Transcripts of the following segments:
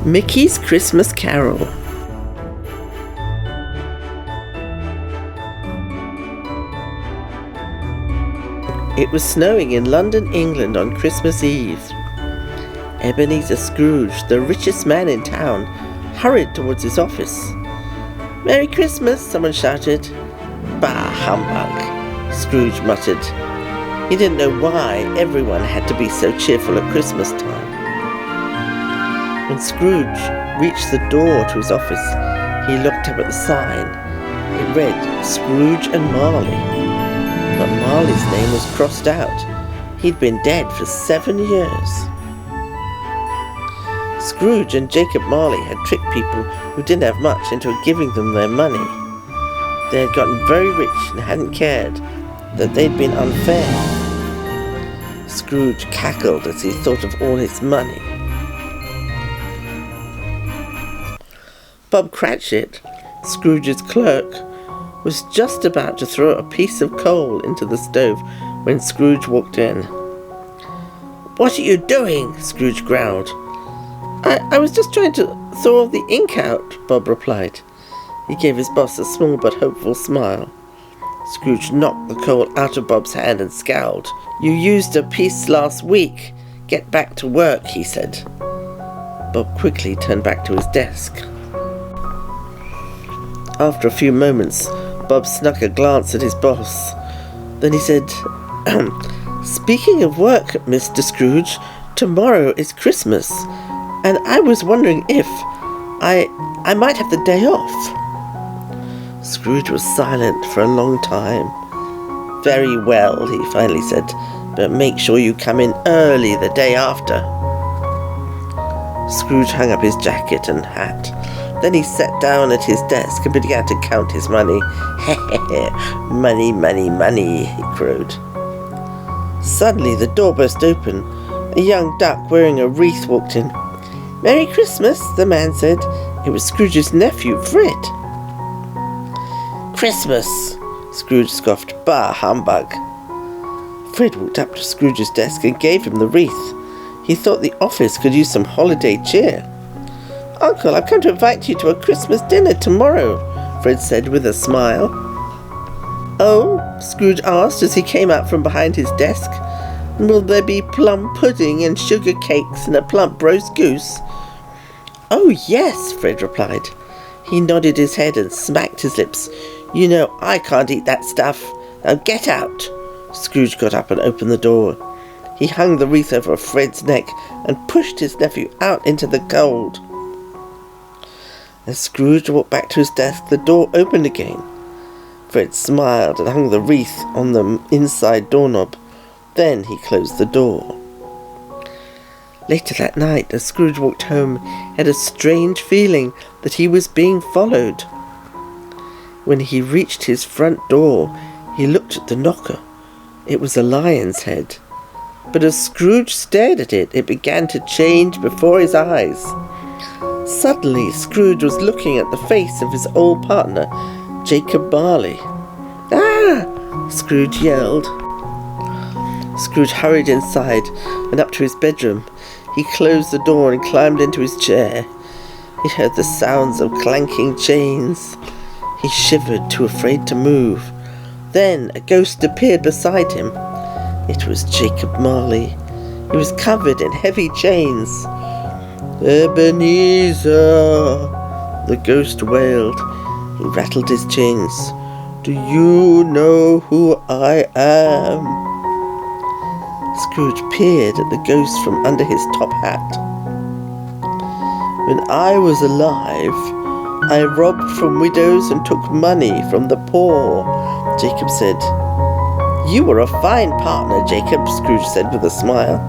Micky's Christmas Carol. It was snowing in London, England on Christmas Eve. Ebenezer Scrooge, the richest man in town, hurried towards his office. "Merry Christmas," someone shouted. "Bah, humbug," Scrooge muttered. He didn't know why everyone had to be so cheerful at Christmas time. When Scrooge reached the door to his office, he looked up at the sign. It read, "Scrooge and Marley." But Marley's name was crossed out. He'd been dead for 7 years. Scrooge and Jacob Marley had tricked people who didn't have much into giving them their money. They had gotten very rich and hadn't cared that they'd been unfair. Scrooge cackled as he thought of all his money. Bob Cratchett, Scrooge's clerk, was just about to throw a piece of coal into the stove when Scrooge walked in. "What are you doing?" Scrooge growled. I was just trying to thaw all the ink out," Bob replied. He gave his boss a small but hopeful smile. Scrooge knocked the coal out of Bob's hand and scowled. "You used a piece last week. Get back to work," he said. Bob quickly turned back to his desk. After a few moments, Bob snuck a glance at his boss. Then he said, "Speaking of work, Mr. Scrooge, tomorrow is Christmas, and I was wondering if I might have the day off." Scrooge was silent for a long time. "Very well," he finally said, "but make sure you come in early the day after." Scrooge hung up his jacket and hat. Then he sat down at his desk and began to count his money. "Money, money, money," he crowed. Suddenly the door burst open. A young duck wearing a wreath walked in. "Merry Christmas," the man said. It was Scrooge's nephew, Fred. "Christmas," Scrooge scoffed. "Bah, humbug." Fred walked up to Scrooge's desk and gave him the wreath. He thought the office could use some holiday cheer. "Uncle, I've come to invite you to a Christmas dinner tomorrow," Fred said with a smile. "Oh?" Scrooge asked as he came out from behind his desk. "Will there be plum pudding and sugar cakes and a plump roast goose?" "Oh, yes," Fred replied. He nodded his head and smacked his lips. "You know I can't eat that stuff. Now get out." Scrooge got up and opened the door. He hung the wreath over Fred's neck and pushed his nephew out into the cold. As Scrooge walked back to his desk, the door opened again. Fred smiled and hung the wreath on the inside doorknob. Then he closed the door. Later that night, as Scrooge walked home, he had a strange feeling that he was being followed. When he reached his front door, he looked at the knocker. It was a lion's head. But as Scrooge stared at it, it began to change before his eyes. Suddenly, Scrooge was looking at the face of his old partner, Jacob Marley. "Ah!" Scrooge yelled. Scrooge hurried inside and up to his bedroom. He closed the door and climbed into his chair. He heard the sounds of clanking chains. He shivered, too afraid to move. Then a ghost appeared beside him. It was Jacob Marley. He was covered in heavy chains. "Ebenezer," the ghost wailed. He rattled his chains. "Do you know who I am?" Scrooge peered at the ghost from under his top hat. "When I was alive, I robbed from widows and took money from the poor," Jacob said. "You were a fine partner, Jacob," Scrooge said with a smile.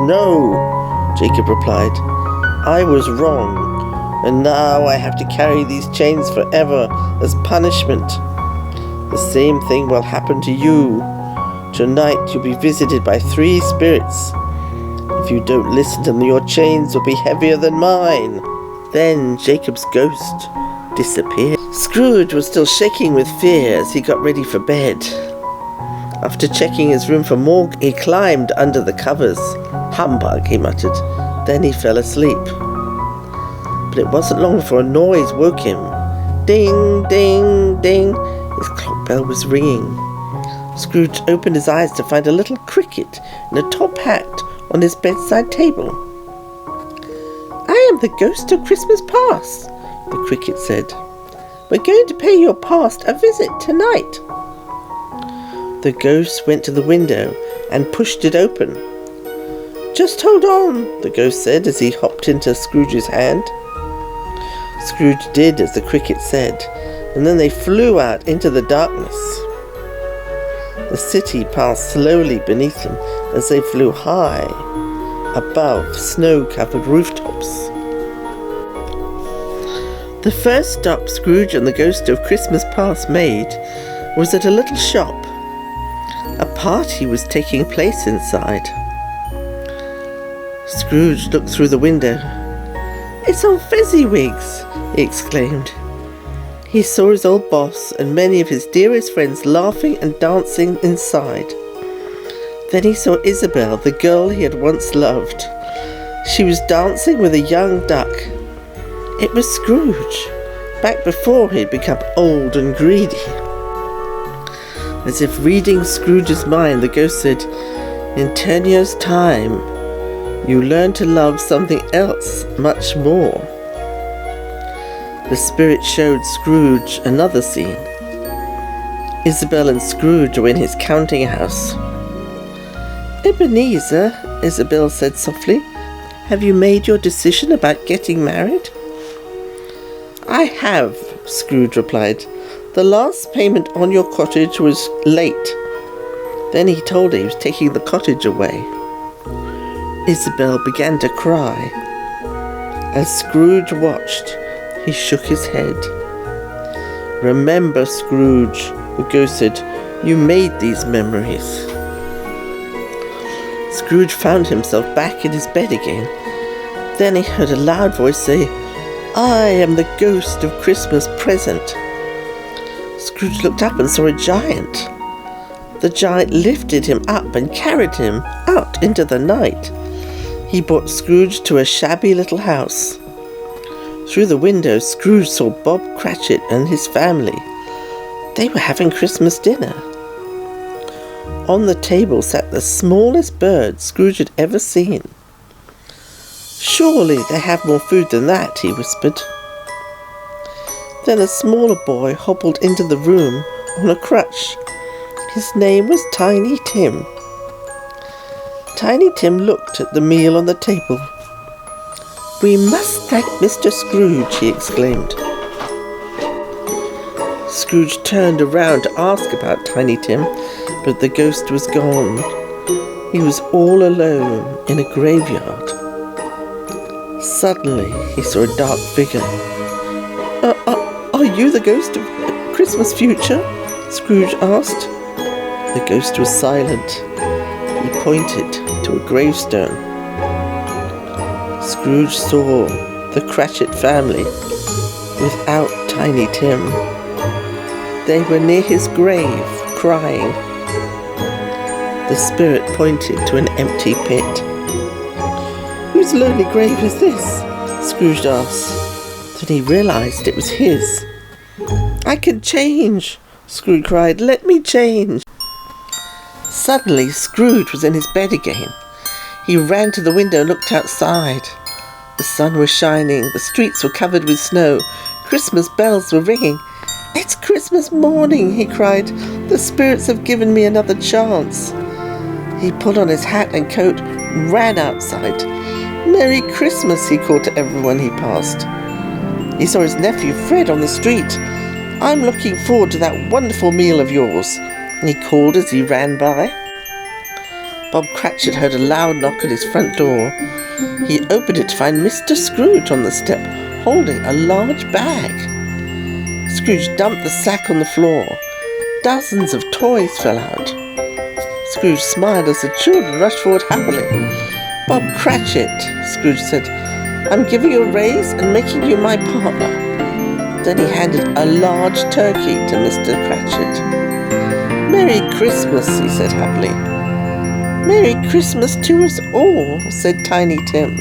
"No," Jacob replied. "I was wrong, and now I have to carry these chains forever as punishment. The same thing will happen to you. Tonight you'll be visited by 3 spirits. If you don't listen to them, your chains will be heavier than mine." Then Jacob's ghost disappeared. Scrooge was still shaking with fear as he got ready for bed. After checking his room for more, he climbed under the covers. "Humbug," he muttered. Then he fell asleep. but it wasn't long before a noise woke him. Ding, ding, ding. His clock bell was ringing. Scrooge opened his eyes to find a little cricket in a top hat on his bedside table. "I am the ghost of Christmas past," the cricket said. "We're going to pay your past a visit tonight." The ghost went to the window and pushed it open. "Just hold on," the ghost said as he hopped into Scrooge's hand. Scrooge did as the cricket said, and then they flew out into the darkness. The city passed slowly beneath them as they flew high above snow-covered rooftops. The first stop Scrooge and the Ghost of Christmas Past made was at a little shop. A party was taking place inside. Scrooge looked through the window. "It's all Fezziwigs!" he exclaimed. He saw his old boss and many of his dearest friends laughing and dancing inside. Then he saw Isabel, the girl he had once loved. She was dancing with a young duck. It was Scrooge, back before he had become old and greedy. As if reading Scrooge's mind, the ghost said, "In 10 years' time, you learn to love something else much more." The spirit showed Scrooge another scene. Isabel and Scrooge were in his counting house. "Ebenezer," Isabel said softly, "have you made your decision about getting married?" "I have," Scrooge replied. "The last payment on your cottage was late." Then he told her he was taking the cottage away. Isabel began to cry. As Scrooge watched, he shook his head. "Remember, Scrooge," the ghost said, "you made these memories." Scrooge found himself back in his bed again. Then he heard a loud voice say, "I am the ghost of Christmas present." Scrooge looked up and saw a giant. The giant lifted him up and carried him out into the night. He brought Scrooge to a shabby little house. Through the window, Scrooge saw Bob Cratchett and his family. They were having Christmas dinner. On the table sat the smallest bird Scrooge had ever seen. "Surely they have more food than that," he whispered. Then a smaller boy hobbled into the room on a crutch. His name was Tiny Tim. Tiny Tim looked at the meal on the table. "We must thank Mr. Scrooge," he exclaimed. Scrooge turned around to ask about Tiny Tim, but the ghost was gone. He was all alone in a graveyard. Suddenly, he saw a dark figure. Are you the ghost of Christmas future?" Scrooge asked. The ghost was silent. He pointed to a gravestone. Scrooge saw the Cratchett family without Tiny Tim. They were near his grave, crying. The spirit pointed to an empty pit. "Whose lonely grave is this?" Scrooge asked. Then he realized it was his. "I can change!" Scrooge cried. "Let me change!" Suddenly, Scrooge was in his bed again. He ran to the window and looked outside. The sun was shining. The streets were covered with snow. Christmas bells were ringing. "It's Christmas morning!" he cried. "The spirits have given me another chance." He pulled on his hat and coat, ran outside. "Merry Christmas!" he called to everyone he passed. He saw his nephew Fred on the street. "I'm looking forward to that wonderful meal of yours," he called as he ran by. Bob Cratchett heard a loud knock at his front door. He opened it to find Mr. Scrooge on the step, holding a large bag. Scrooge dumped the sack on the floor. Dozens of toys fell out. Scrooge smiled as the children rushed forward happily. "Bob Cratchett," Scrooge said, "I'm giving you a raise and making you my partner." Then he handed a large turkey to Mr. Cratchett. "Merry Christmas," he said happily. "Merry Christmas to us all," said Tiny Tim.